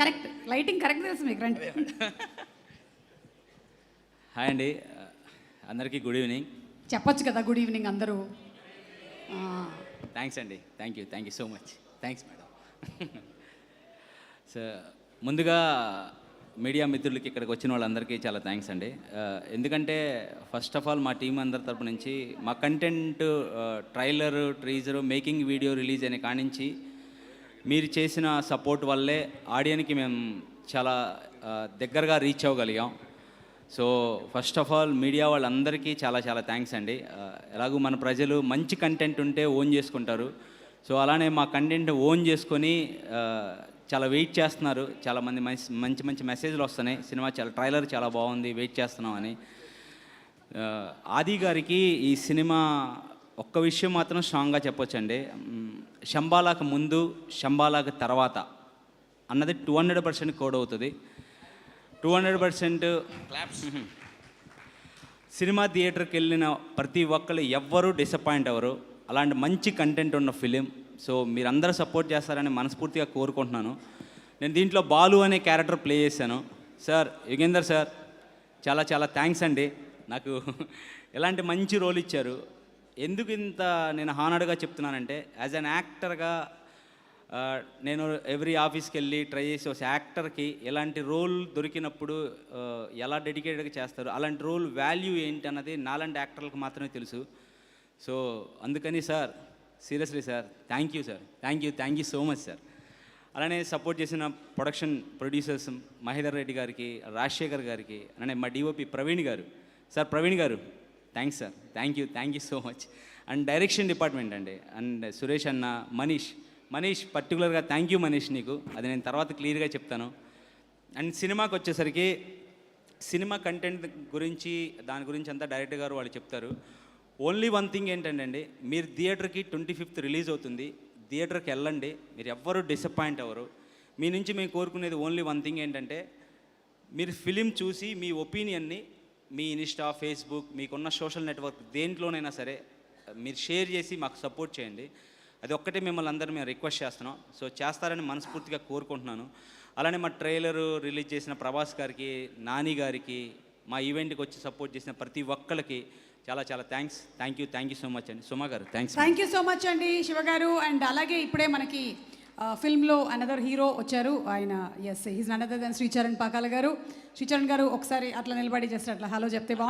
Correct, lighting correct తెలుసు మీకు. రండి. హాయ్ అండి, అందరికీ గుడ్ ఈవినింగ్. చెప్పొచ్చు కదా గుడ్ ఈవినింగ్ అందరూ. థ్యాంక్స్ అండి, thank you so much. Thanks madam. So ముందుగా మీడియా మిత్రులకి ఇక్కడికి వచ్చిన వాళ్ళందరికీ చాలా థ్యాంక్స్ అండి. ఎందుకంటే ఫస్ట్ ఆఫ్ ఆల్ మా టీం అందరి తరపు నుంచి మా content trailer, teaser, making video release అయిన కానించి మీరు చేసిన సపోర్ట్ వల్లే ఆడియన్కి మేము చాలా దగ్గరగా రీచ్ అవ్వగలిగాం. So first of all media వాళ్ళందరికీ చాలా చాలా థ్యాంక్స్ అండి. ఎలాగూ మన ప్రజలు మంచి కంటెంట్ ఉంటే ఓన్ చేసుకుంటారు. సో అలానే మా కంటెంట్ ఓన్ చేసుకొని చాలా వెయిట్ చేస్తున్నారు. చాలామంది మంచి మంచి మెసేజ్లు వస్తున్నాయి. సినిమా ట్రైలర్ చాలా బాగుంది, వెయిట్ చేస్తున్నాం అని. ఆది గారికి ఈ సినిమా ఒక్క విషయం మాత్రం స్ట్రాంగ్గా చెప్పొచ్చండి. శంబాలాకు ముందు, శంబాలాకు తర్వాత అన్నది 200% కోడ్ అవుతుంది. 200% క్లాప్స్. సినిమా థియేటర్కి వెళ్ళిన ప్రతి ఒక్కరు ఎవ్వరూ డిసప్పాయింట్ అవ్వరు. అలాంటి మంచి కంటెంట్ ఉన్న ఫిలిం. సో మీరందరూ సపోర్ట్ చేస్తారని మనస్ఫూర్తిగా కోరుకుంటున్నాను. నేను దీంట్లో బాలు అనే క్యారెక్టర్ ప్లే చేశాను. సార్ యుగేందర్ సార్ చాలా చాలా థ్యాంక్స్ అండి. నాకు ఎలాంటి మంచి రోల్ ఇచ్చారు. ఎందుకు ఇంత నేను హానర్డ్గా చెప్తున్నానంటే, యాజ్ అన్ యాక్టర్గా నేను ఎవ్రీ ఆఫీస్కి వెళ్ళి ట్రై చేసి ఒక యాక్టర్కి ఎలాంటి రోల్ దొరికినప్పుడు ఎలా డెడికేటెడ్గా చేస్తారు, అలాంటి రోల్ వాల్యూ ఏంటి అన్నది నాలాంటి యాక్టర్లకు మాత్రమే తెలుసు. సో అందుకని sir seriously sir thank you sir, thank you so much sir. అలానే సపోర్ట్ చేసిన ప్రొడక్షన్ ప్రొడ్యూసర్స్ మహేందర్ రెడ్డి గారికి, రాజశేఖర్ గారికి, అలానే మా డిఓపి ప్రవీణ్ గారు. సార్ ప్రవీణ్ గారు thanks sir, thank you so much. And direction department అండి, అండ్ సురేష్ అన్న, మనీష్ పర్టికులర్గా థ్యాంక్ యూ మనీష్, నీకు అది నేను తర్వాత క్లియర్గా చెప్తాను. అండ్ సినిమాకి వచ్చేసరికి సినిమా కంటెంట్ గురించి దాని గురించి అంతా డైరెక్టర్ గారు వాళ్ళు చెప్తారు. ఓన్లీ వన్ థింగ్ ఏంటంటే అండి, మీరు థియేటర్కి 25th రిలీజ్ అవుతుంది, థియేటర్కి వెళ్ళండి. మీరు ఎవ్వరూ డిసప్పాయింట్ అవ్వరు. మీ నుంచి మేము కోరుకునేది ఓన్లీ వన్ థింగ్ ఏంటంటే, మీరు ఫిలిం చూసి మీ ఒపీనియన్ని మీ ఇన్స్టా, ఫేస్బుక్, మీకున్న సోషల్ నెట్వర్క్ దేంట్లోనైనా సరే మీరు షేర్ చేసి మాకు సపోర్ట్ చేయండి. అది ఒక్కటే మిమ్మల్ని అందరూ మేము రిక్వెస్ట్ చేస్తున్నాం. సో చేస్తారని మనస్ఫూర్తిగా కోరుకుంటున్నాను. అలానే మా ట్రైలరు రిలీజ్ చేసిన ప్రభాస్ గారికి, నాని గారికి, మా ఈవెంట్కి వచ్చి సపోర్ట్ చేసిన ప్రతి ఒక్కరికి చాలా చాలా థ్యాంక్ యూ సో మచ్ అండి. సుమా గారు థ్యాంక్ యూ సో మచ్ అండి శివ గారు. అండ్ అలాగే ఇప్పుడే మనకి ఫిల్మ్లో అనదర్ హీరో వచ్చారు. ఆయన yes he's another then Sricharan Pakala గారు. శ్రీచరణ్ గారు ఒకసారి అట్లా నిలబడి జస్ట్ అట్లా హలో చెప్తే బాగుంటుంది.